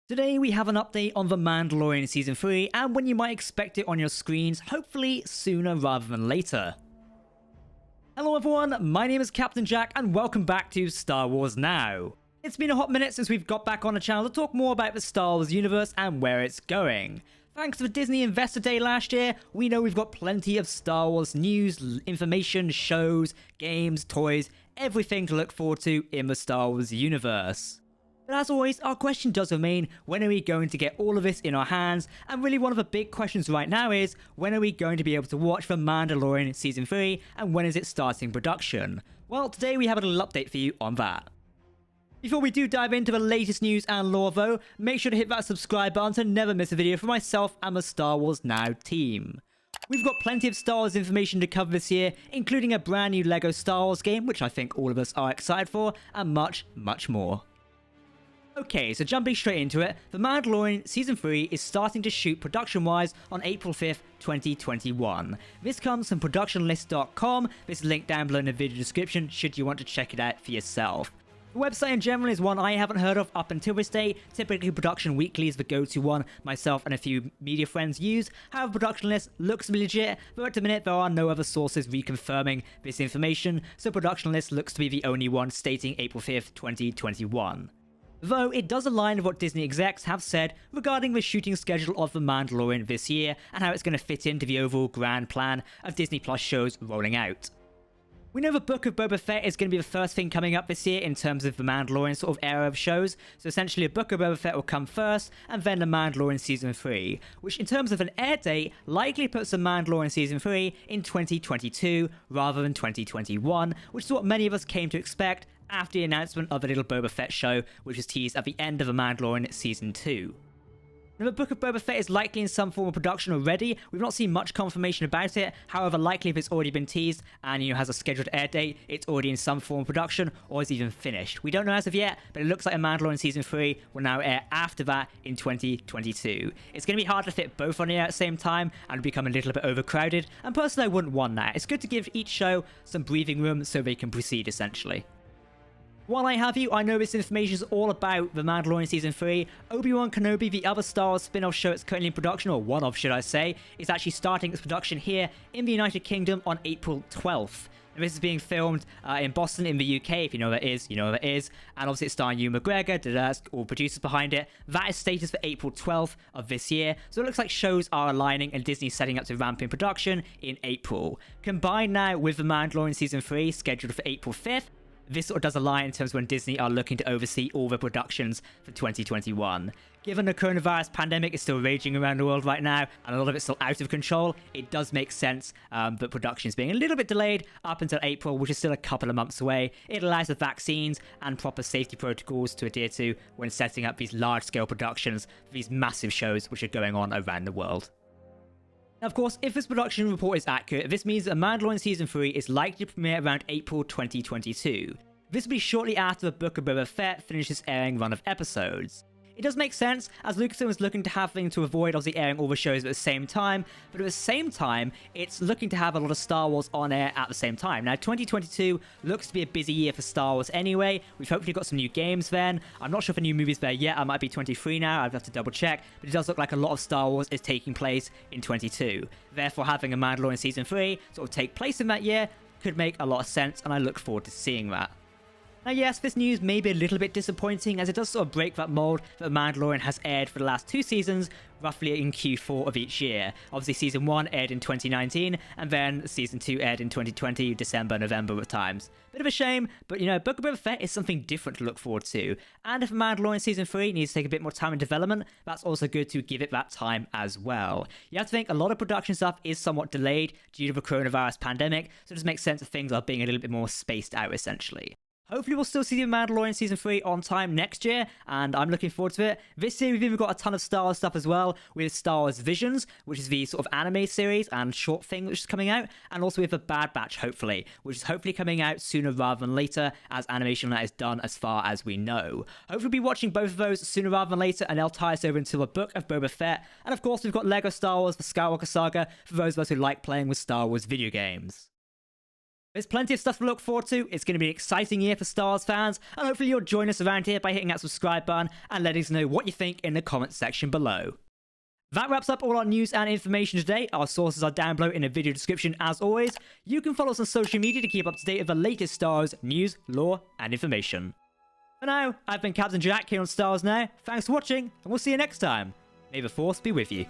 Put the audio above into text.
Today we have an update on The Mandalorian Season 3 and when you might expect it on your screens, hopefully sooner rather than later. Hello everyone, my name is Captain Jack and welcome back to Star Wars Now. It's been a hot minute since we've got back on the channel to talk more about the Star Wars universe and where it's going. Thanks to the Disney Investor Day last year, we know we've got plenty of Star Wars news, information, shows, games, toys, everything to look forward to in the Star Wars universe. But as always, our question does remain, when are we going to get all of this in our hands? And really one of the big questions right now is, when are we going to be able to watch The Mandalorian Season 3 and when is it starting production? Well, today we have a little update for you on that. Before we do dive into the latest news and lore though, make sure to hit that subscribe button to never miss a video from myself and the Star Wars Now team. We've got plenty of Star Wars information to cover this year, including a brand new LEGO Star Wars game, which I think all of us are excited for, and much, much more. Okay, so jumping straight into it, The Mandalorian Season 3 is starting to shoot production-wise on April 5th, 2021. This comes from productionlist.com, this is linked down below in the video description should you want to check it out for yourself. The website in general is one I haven't heard of up until this day. Typically Production Weekly is the go-to one myself and a few media friends use. However, Production List looks legit, but at the minute there are no other sources reconfirming this information, so Production List looks to be the only one stating April 5th, 2021. Though it does align with what Disney execs have said regarding the shooting schedule of The Mandalorian this year and how it's going to fit into the overall grand plan of Disney Plus shows rolling out. We know the Book of Boba Fett is going to be the first thing coming up this year in terms of the Mandalorian sort of era of shows, so essentially a Book of Boba Fett will come first, and then The Mandalorian Season 3, which in terms of an air date, likely puts The Mandalorian Season 3 in 2022 rather than 2021, which is what many of us came to expect after the announcement of the little Boba Fett show, which was teased at the end of The Mandalorian Season 2. Now, the Book of Boba Fett is likely in some form of production already. We've not seen much confirmation about it. However, likely if it's already been teased and has a scheduled air date, it's already in some form of production or is even finished. We don't know as of yet, but it looks like a Mandalorian Season 3 will now air after that in 2022. It's going to be hard to fit both on the air at the same time and become a little bit overcrowded, and personally I wouldn't want that. It's good to give each show some breathing room so they can proceed essentially. While I have you, I know this information is all about The Mandalorian Season 3. Obi-Wan Kenobi, the other Star Wars spin-off show it's currently in production, or one of should I say, is actually starting its production here in the United Kingdom on April 12th. And this is being filmed in Boston in the UK, if you know where that is, you know where that is. And obviously it's starring Ewan McGregor, all producers behind it. That is status for April 12th of this year. So it looks like shows are aligning and Disney's setting up to ramp in production in April. Combined now with The Mandalorian Season 3 scheduled for April 5th, this sort of does align in terms of when Disney are looking to oversee all the productions for 2021. Given the coronavirus pandemic is still raging around the world right now, and a lot of it's still out of control, it does make sense that production is being a little bit delayed up until April, which is still a couple of months away. It allows the vaccines and proper safety protocols to adhere to when setting up these large-scale productions for these massive shows which are going on around the world. Now, of course, if this production report is accurate, this means that Mandalorian Season 3 is likely to premiere around April 2022. This will be shortly after the Book of Boba Fett finishes airing run of episodes. It does make sense, as Lucasfilm is looking to have things to avoid obviously airing all the shows at the same time, but at the same time, it's looking to have a lot of Star Wars on air at the same time. Now, 2022 looks to be a busy year for Star Wars anyway. We've hopefully got some new games then. I'm not sure if a new movie's there yet. I might be 23 now. I'd have to double check, but it does look like a lot of Star Wars is taking place in 22. Therefore, having a Mandalorian Season 3 sort of take place in that year could make a lot of sense, and I look forward to seeing that. Now yes, this news may be a little bit disappointing as it does sort of break that mold that The Mandalorian has aired for the last 2 seasons, roughly in Q4 of each year. Obviously Season 1 aired in 2019, and then Season 2 aired in 2020, December, November at times. Bit of a shame, but Book of Boba Fett is something different to look forward to. And if Mandalorian Season 3 needs to take a bit more time in development, that's also good to give it that time as well. You have to think a lot of production stuff is somewhat delayed due to the coronavirus pandemic, so it just makes sense that things are being a little bit more spaced out essentially. Hopefully we'll still see The Mandalorian Season 3 on time next year, and I'm looking forward to it. This year we've even got a ton of Star Wars stuff as well, with Star Wars Visions, which is the sort of anime series and short thing which is coming out, and also with The Bad Batch, hopefully, which is hopefully coming out sooner rather than later, as animation that is done as far as we know. Hopefully we'll be watching both of those sooner rather than later, and they'll tie us over into the Book of Boba Fett, and of course we've got LEGO Star Wars The Skywalker Saga, for those of us who like playing with Star Wars video games. There's plenty of stuff to look forward to. It's going to be an exciting year for Star Wars fans, and hopefully you'll join us around here by hitting that subscribe button and letting us know what you think in the comments section below. That wraps up all our news and information today. Our sources are down below in the video description as always. You can follow us on social media to keep up to date with the latest Star Wars news, lore, and information. For now, I've been Captain Jack here on Star Wars Now. Thanks for watching, and we'll see you next time. May the Force be with you.